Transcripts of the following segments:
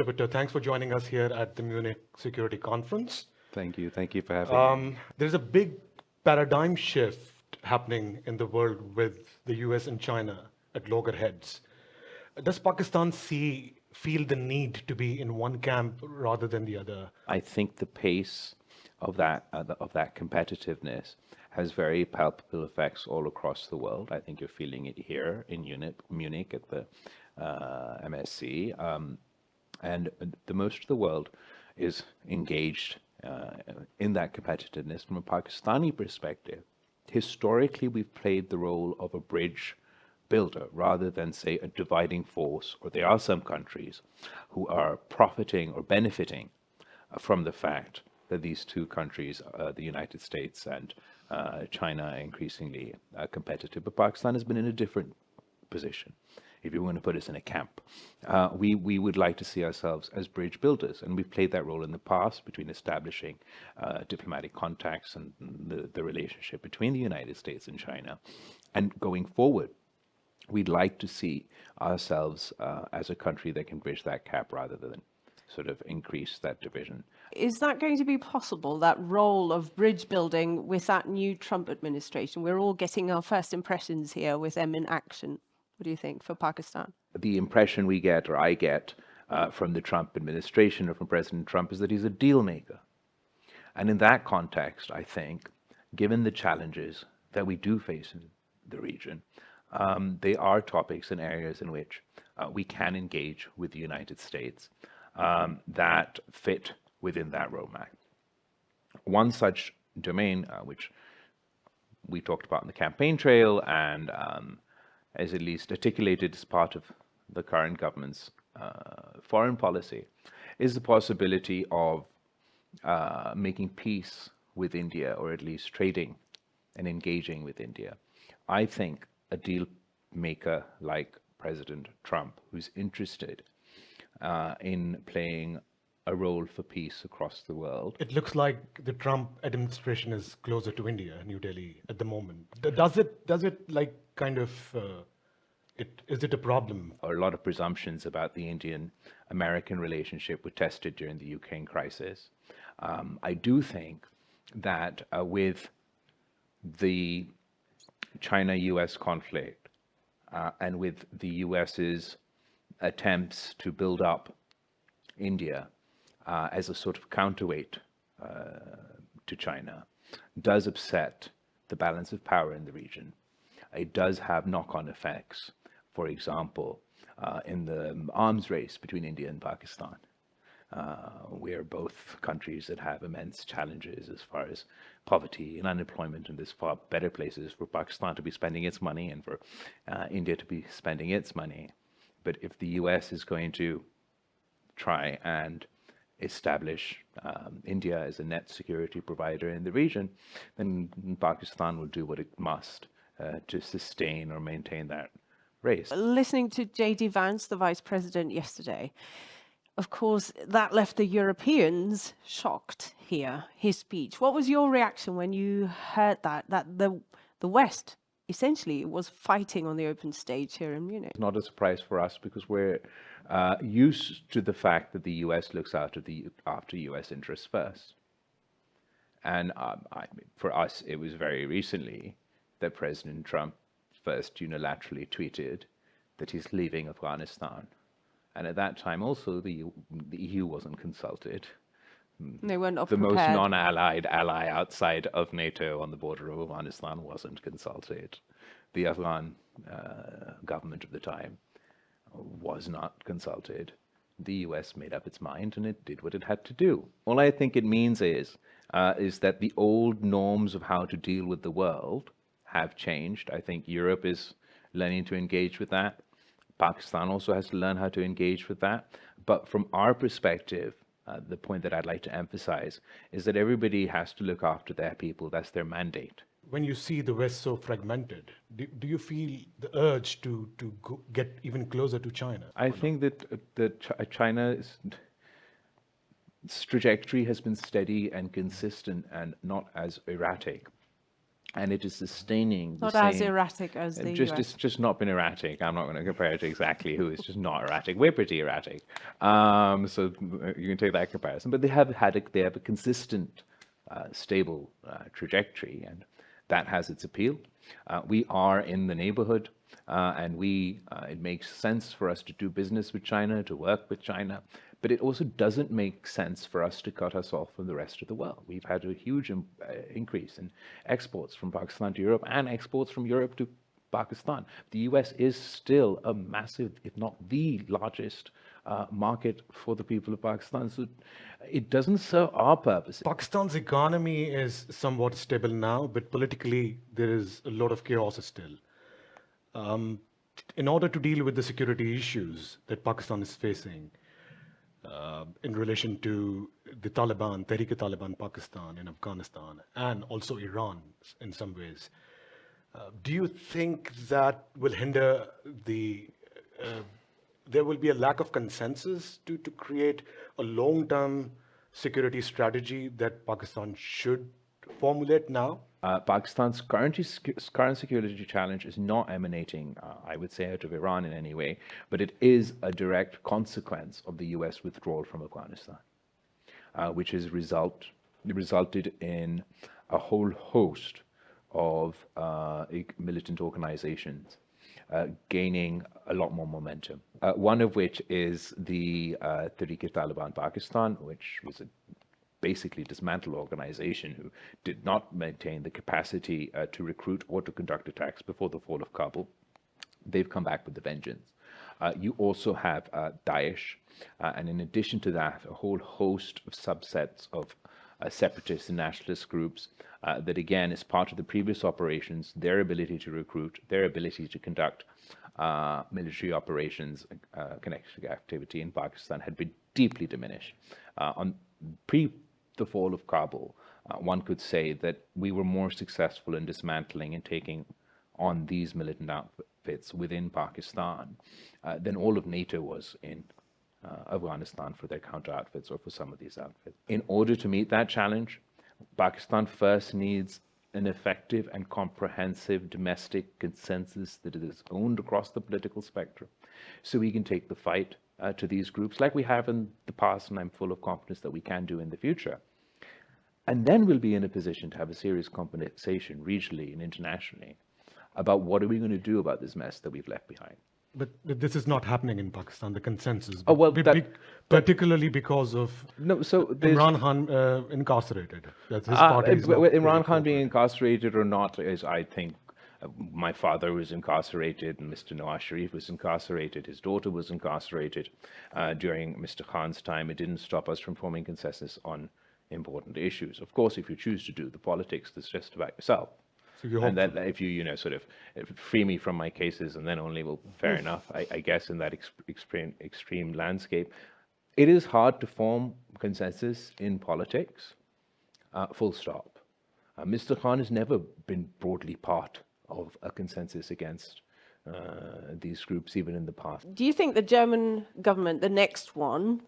Mr. Bhutto, thanks for joining us here at the Munich Security Conference. Thank you. Thank you for having me. There's a big paradigm shift happening in the world with the US and China at loggerheads. Does Pakistan feel the need to be in one camp rather than the other? I think the pace of that competitiveness has very palpable effects all across the world. I think you're feeling it here in Munich at the MSC, and the most of the world is engaged in that competitiveness from a Pakistani perspective. Historically, we've played the role of a bridge builder rather than, say, a dividing force, or there are some countries who are profiting or benefiting from the fact that these two countries, the United States and China, are increasingly competitive. But Pakistan has been in a different position. If you want to put us in a camp, we would like to see ourselves as bridge builders, and we've played that role in the past between establishing diplomatic contacts and the relationship between the United States and China. And going forward, we'd like to see ourselves as a country that can bridge that gap rather than sort of increase that division. Is that going to be possible, that role of bridge building with that new Trump administration? We're all getting our first impressions here with them in action. What do you think for Pakistan? The impression we get, or I get, from the Trump administration or from President Trump is that he's a deal maker. And in that context, I think, given the challenges that we do face in the region, they are topics and areas in which we can engage with the United States that fit within that roadmap. One such domain, which we talked about in the campaign trail and as at least articulated as part of the current government's foreign policy, is the possibility of making peace with India, or at least trading and engaging with India. I think a deal maker like President Trump, who's interested in playing a role for peace across the world. It looks like the Trump administration is closer to India, New Delhi, at the moment. Does it like kind of, is it a problem? A lot of presumptions about the Indian-American relationship were tested during the Ukraine crisis. I do think that with the China-US conflict and with the US's attempts to build up India as a sort of counterweight to China, does upset the balance of power in the region. It does have knock-on effects, for example, in the arms race between India and Pakistan. We are both countries that have immense challenges as far as poverty and unemployment, and there's far better places for Pakistan to be spending its money and for India to be spending its money. But if the US is going to try and establish India as a net security provider in the region, then Pakistan will do what it must to sustain or maintain that race. Listening to J.D. Vance, the vice president, yesterday, of course, that left the Europeans shocked here, his speech. What was your reaction when you heard that the West essentially was fighting on the open stage here in Munich? It's not a surprise for us because we're used to the fact that the US looks after US interests first. And for us, it was very recently that President Trump first unilaterally tweeted that he's leaving Afghanistan. And at that time also, the EU wasn't consulted. They weren't the most non-allied ally outside of NATO on the border of Afghanistan wasn't consulted. The Afghan government of the time was not consulted. The US made up its mind and it did what it had to do. All I think it means is that the old norms of how to deal with the world have changed. I think Europe is learning to engage with that. Pakistan also has to learn how to engage with that. But from our perspective, the point that I'd like to emphasize is that everybody has to look after their people. That's their mandate. When you see the West so fragmented, do you feel the urge to get even closer to China? I think that China's trajectory has been steady and consistent and not as erratic and it is sustaining the Not as same. erratic as the US. It's just not been erratic. I'm not going to compare it to exactly who. It's just not erratic. We're pretty erratic, so you can take that comparison. But they have a consistent, stable trajectory, and that has its appeal. We are in the neighborhood, and it makes sense for us to do business with China, to work with China. But it also doesn't make sense for us to cut us off from the rest of the world. We've had a huge increase in exports from Pakistan to Europe and exports from Europe to Pakistan. The US is still a massive, if not the largest, market for the people of Pakistan. So it doesn't serve our purposes. Pakistan's economy is somewhat stable now, but politically there is a lot of chaos still. In order to deal with the security issues that Pakistan is facing, in relation to the Taliban, Tehrik-e-Taliban Pakistan in Afghanistan, and also Iran in some ways, do you think that will hinder there will be a lack of consensus to create a long-term security strategy that Pakistan should formulate now? Pakistan's current security challenge is not emanating, I would say, out of Iran in any way, but it is a direct consequence of the US withdrawal from Afghanistan, which has resulted in a whole host of militant organizations gaining a lot more momentum. One of which is the Tehrik-e-Taliban Pakistan, which was a basically dismantled organization who did not maintain the capacity to recruit or to conduct attacks before the fall of Kabul. They've come back with a vengeance. You also have Daesh, and in addition to that, a whole host of subsets of separatist and nationalist groups that, again, is part of the previous operations. Their ability to recruit, their ability to conduct military operations, connected activity in Pakistan had been deeply diminished. On the fall of Kabul, one could say that we were more successful in dismantling and taking on these militant outfits within Pakistan than all of NATO was in Afghanistan for their counter outfits or for some of these outfits. In order to meet that challenge, Pakistan first needs an effective and comprehensive domestic consensus that is owned across the political spectrum, so we can take the fight to these groups like we have in the past, and I'm full of confidence that we can do in the future. And then we'll be in a position to have a serious conversation regionally and internationally about what are we going to do about this mess that we've left behind. But this is not happening in Pakistan, the consensus. Oh, well, particularly because of Imran Khan incarcerated. That's his party. Imran Khan being incarcerated or not is, I think, my father was incarcerated, and Mr. Nawaz Sharif was incarcerated. His daughter was incarcerated during Mr. Khan's time. It didn't stop us from forming consensus on important issues. Of course, if you choose to do the politics, that's just about yourself. So and then if you sort of free me from my cases, and then only, well, fair enough, I guess, in that extreme landscape. It is hard to form consensus in politics, full stop. Mr. Khan has never been broadly part of a consensus against these groups, even in the past. Do you think the German government, the next one,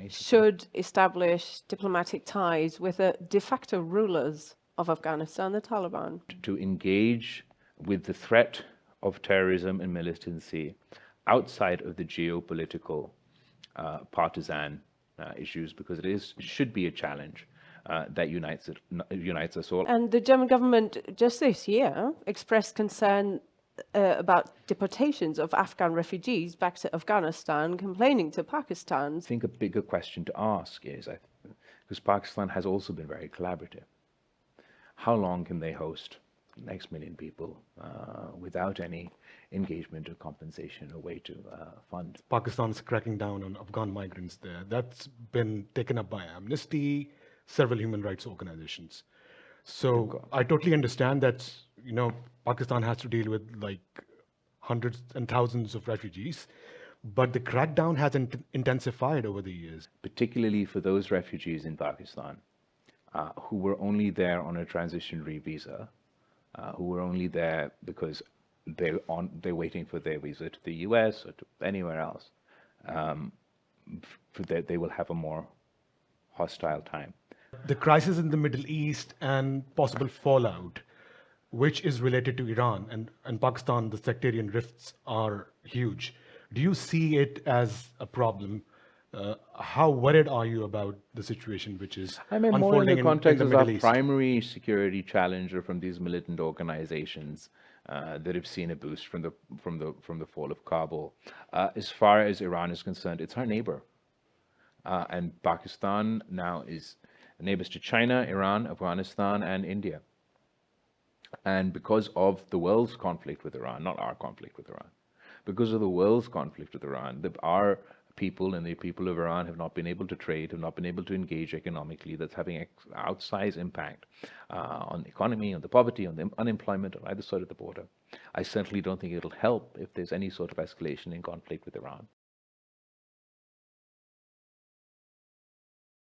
should establish diplomatic ties with the de facto rulers of Afghanistan, the Taliban? To engage with the threat of terrorism and militancy outside of the geopolitical partisan issues, because it should be a challenge that unites us all. And the German government just this year expressed concern about deportations of Afghan refugees back to Afghanistan, complaining to Pakistan. I think a bigger question to ask is, because Pakistan has also been very collaborative, how long can they host the next million people without any engagement or compensation or way to fund? Pakistan's cracking down on Afghan migrants there. That's been taken up by Amnesty, several human rights organizations. So I totally understand that, Pakistan has to deal with like hundreds and thousands of refugees, but the crackdown has intensified over the years. Particularly for those refugees in Pakistan who were only there on a transitionary visa, who were only there because they're waiting for their visa to the US or to anywhere else, they will have a more hostile time. The crisis in the Middle East and possible fallout, which is related to Iran. And in Pakistan, the sectarian rifts are huge. Do you see it as a problem? How worried are you about the situation which is I mean, more in unfolding the in context the of our Middle East? primary security challenger from these militant organizations that have seen a boost from the fall of Kabul. As far as Iran is concerned, it's our neighbor, and Pakistan now is neighbors to China, Iran, Afghanistan, and India. And because of the world's conflict with Iran, not our conflict with Iran, because of the world's conflict with Iran, our people and the people of Iran have not been able to trade, have not been able to engage economically. That's having outsized impact on the economy, on the poverty, on the unemployment on either side of the border. I certainly don't think it'll help if there's any sort of escalation in conflict with Iran.